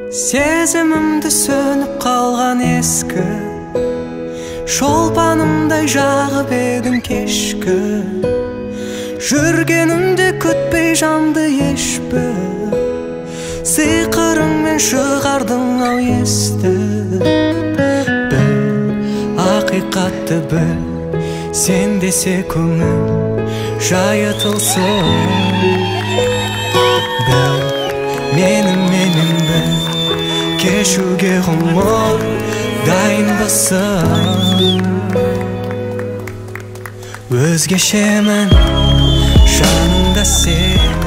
Сезімімді сөніп қалған ескі шолпанымдай жағып едің кешкі жүргенімде күтпей жанды ешбір сиқырыңмен шығардың ау есті біл ақиқатты біл сен десе көңіл жайытылсын біл менің біл кешуге ғұмыр дайынбысың өзгешемін жанымда сен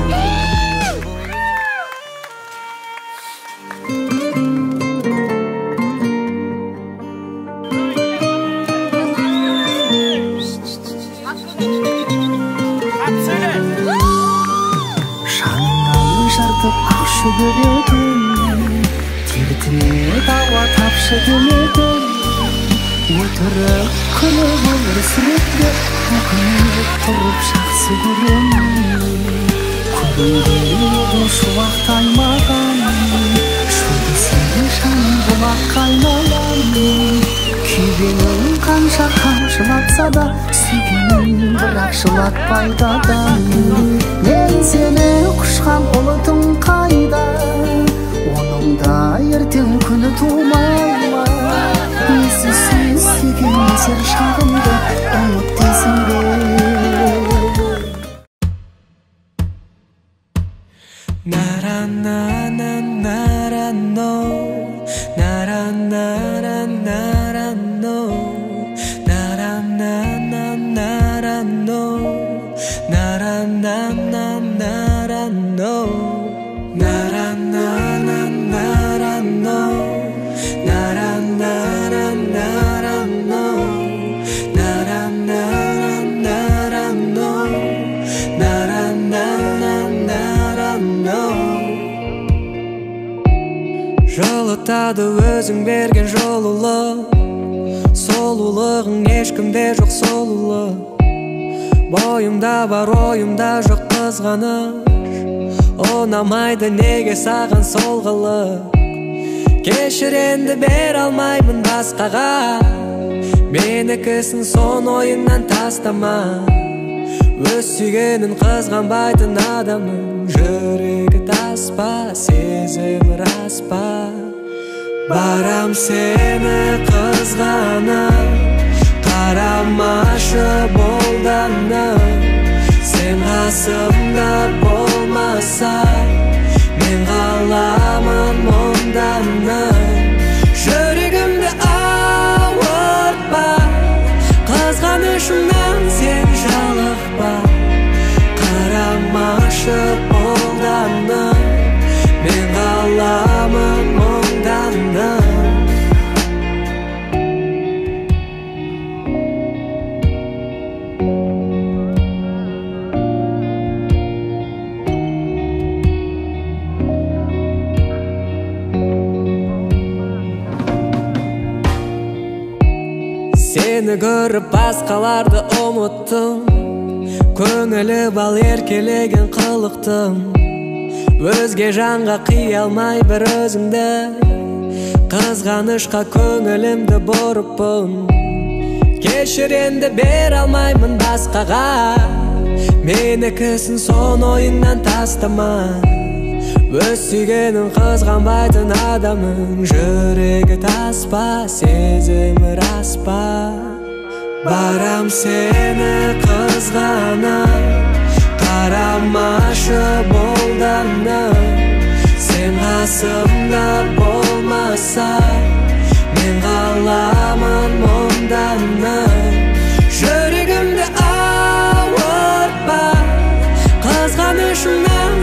жанымнан жыртып ақшы көредім тегітіне дауа тапшы демедім өтірік күліп өмір сүреді өкініп тұрып жақсы көремін күнде едім шуақ таймаған жұлдызды жаным бұлаққа айналам күйгенім қанша қамшылатса да сүйгенім бірақ жылатпайды адам мен сені құшқан ұлытым қайда оның да ертең күні тумай ма несіз сүйген сер шағымды ұмыт дейсің бе жылытады өзің берген жолылық солулығың ешкімде жоқ солулық бойымда бар ойымда жоқ қызғаныш ұнамайды неге саған сол қылық кешір енді бере алмаймын басқаға менікісің сон ойыңнан тастама өз сүйгенін қызғанбайтын адамның жүрегі тас па сезімі рас па барам сені қызғанып қарамашы болданып сен қасымда болмасаң мен қаламын мұңданып жүрегімді ауыртпа қызғанышымнан сен жалықпа қарамашы болданып мен қаламын мұңданып сені көріп басқаларды ұмыттым көңілі бал еркелеген қылықтым өзге жанға қия алмай бір өзіңді қызғанышқа көңілімді бұрыппын кешір енді бере алмаймын басқаға менікісің сон ойыңнан тастама өз сүйгенін қызғанбайтын адамның жүрегі тас па сезімі рас па барам сені қызғанып қарамашы болданып сен қасымда болмасаң мен қаламын мұңданып жүрегімді ауыртпа қызғанышымнан